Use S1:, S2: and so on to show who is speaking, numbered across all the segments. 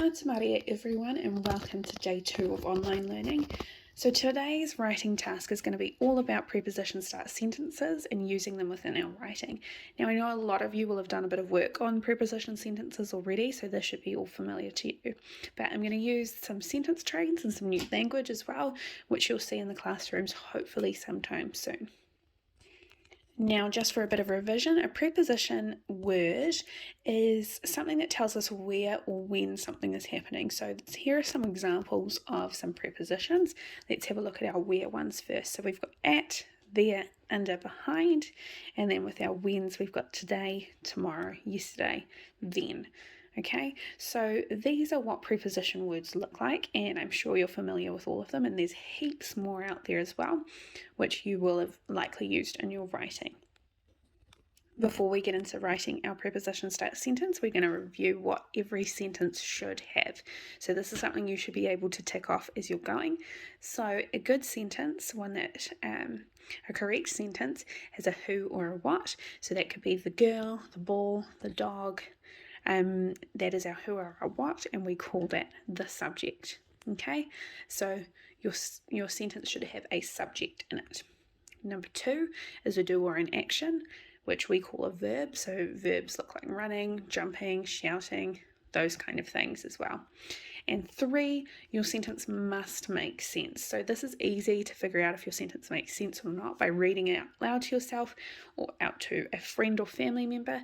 S1: Tēnā Maria everyone, and welcome to day 2 of online learning. So today's writing task is going to be all about preposition start sentences and using them within our writing. Now I know a lot of you will have done a bit of work on preposition sentences already, so this should be all familiar to you. But I'm going to use some sentence trains and some new language as well, which you'll see in the classrooms hopefully sometime soon. Now, just for a bit of revision, a preposition word is something that tells us where or when something is happening. So here are some examples of some prepositions. Let's have a look at our where ones first. So we've got at, there, under, behind, and then with our whens we've got today, tomorrow, yesterday, then. Okay, so these are what preposition words look like, and I'm sure you're familiar with all of them, and there's heaps more out there as well, which you will have likely used in your writing. Before we get into writing our preposition start sentence, we're going to review what every sentence should have. So this is something you should be able to tick off as you're going. So a good sentence, a correct sentence, has a who or a what. So that could be the girl, the ball, the dog. That is our who or our what, and we call that the subject. Okay, so your sentence should have a subject in it. Number 2 is a do or an action, which we call a verb. So verbs look like running, jumping, shouting, those kind of things as well. And 3, your sentence must make sense. So this is easy to figure out if your sentence makes sense or not by reading it out loud to yourself or out to a friend or family member,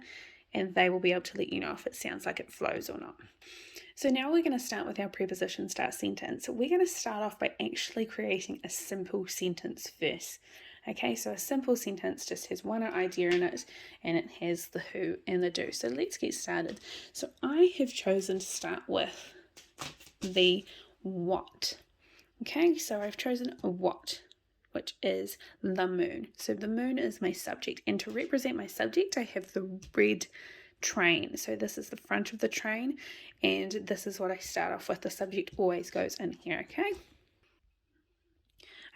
S1: and they will be able to let you know if it sounds like it flows or not. So now we're going to start with our preposition start sentence. We're going to start off by actually creating a simple sentence first. Okay, so a simple sentence just has one idea in it, and it has the who and the do. So let's get started. So I have chosen to start with the what. Okay, so I've chosen a what, which is the moon. So the moon is my subject, and to represent my subject I have the red train. So this is the front of the train, and this is what I start off with. The subject always goes in here. Okay,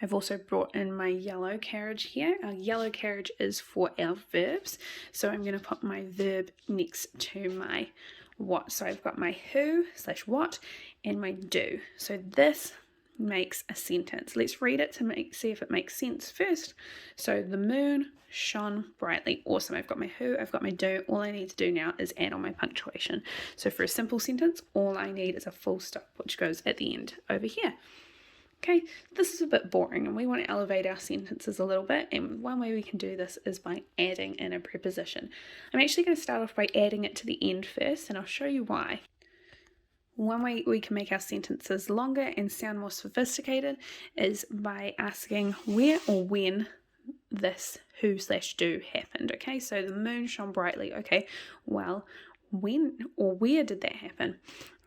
S1: I've also brought in my yellow carriage here. Our yellow carriage is for our verbs, so I'm going to put my verb next to my what. So I've got my who / what and my do. So this makes a sentence. Let's read it to see if it makes sense first. So the moon shone brightly. Awesome. I've got my who, I've got my do. All I need to do now is add on my punctuation. So for a simple sentence, all I need is a full stop, which goes at the end over here. Okay, this is a bit boring, and we want to elevate our sentences a little bit, and one way we can do this is by adding in a preposition. I'm actually going to start off by adding it to the end first, and I'll show you why. One way we can make our sentences longer and sound more sophisticated is by asking where or when this who / do happened. Okay, so the moon shone brightly. Okay, well, when or where did that happen?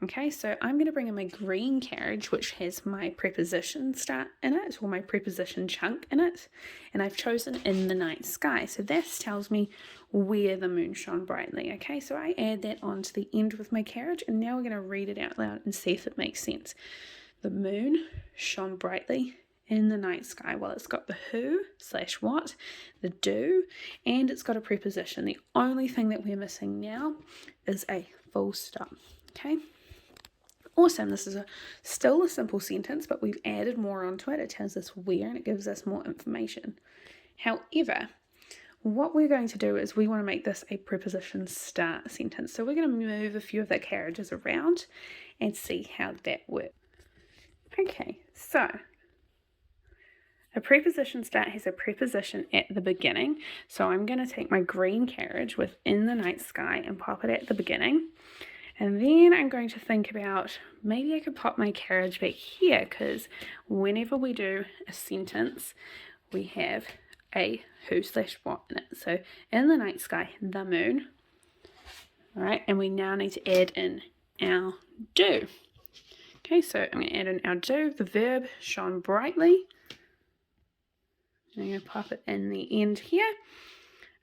S1: Okay, so I'm going to bring in my green carriage, which has my preposition start in it, or my preposition chunk in it, and I've chosen in the night sky. So this tells me where the moon shone brightly. Okay, so I add that on to the end with my carriage, and now we're going to read it out loud and see if it makes sense. The moon shone brightly in the night sky. Well, it's got the who / what, the do, and it's got a preposition. The only thing that we're missing now is a full stop. Okay, awesome. This is still a simple sentence, but we've added more onto it. It tells us where, and it gives us more information. However, what we're going to do is we want to make this a preposition start sentence. So we're going to move a few of the carriages around and see how that works. Okay, so a preposition start has a preposition at the beginning. So I'm going to take my green carriage within the night sky and pop it at the beginning. And then I'm going to think about, maybe I could pop my carriage back here, because whenever we do a sentence, we have a who / what in it. So in the night sky, the moon. All right, and we now need to add in our do. Okay, so I'm going to add in our do, the verb shone brightly. I'm going to pop it in the end here.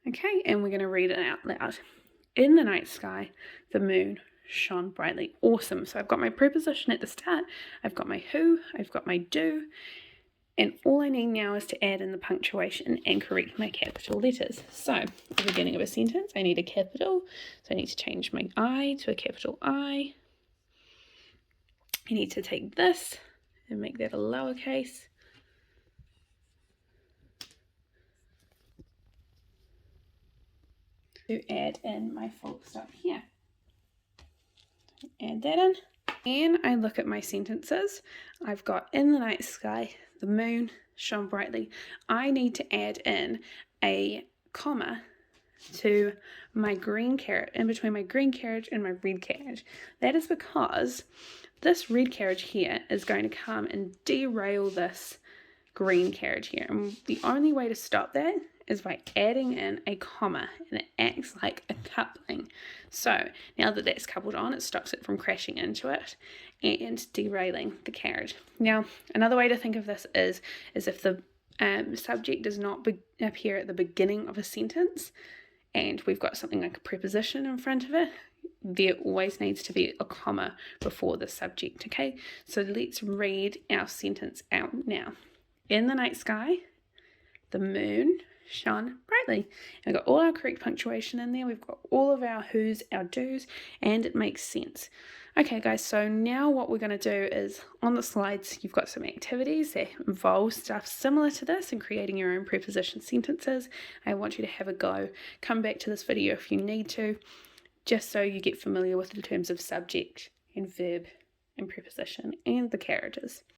S1: Okay, and we're going to read it out loud. In the night sky, the moon shone brightly. Awesome. So I've got my preposition at the start, I've got my who, I've got my do, and all I need now is to add in the punctuation and correct my capital letters. So at the beginning of a sentence, I need a capital, so I need to change my I to a capital I. you need to take this and make that a lowercase. To add in my full stop here. Add that in. And I look at my sentences. I've got in the night sky, the moon shone brightly. I need to add in a comma to my green carrot, in between my green carriage and my red carriage. That is because this red carriage here is going to come and derail this green carriage here. And the only way to stop that is by adding in a comma, and it acts like a coupling. So now that that's coupled on, it stops it from crashing into it and derailing the carriage. Now, another way to think of this is if the subject does not appear at the beginning of a sentence, and we've got something like a preposition in front of it, there always needs to be a comma before the subject, okay? So let's read our sentence out now. In the night sky, the moon shone brightly. And we've got all our correct punctuation in there. We've got all of our who's, our do's, and it makes sense. Okay, guys, so now what we're going to do is on the slides, you've got some activities that involve stuff similar to this and creating your own preposition sentences. I want you to have a go. Come back to this video if you need to, just so you get familiar with the terms of subject and verb and preposition and the characters.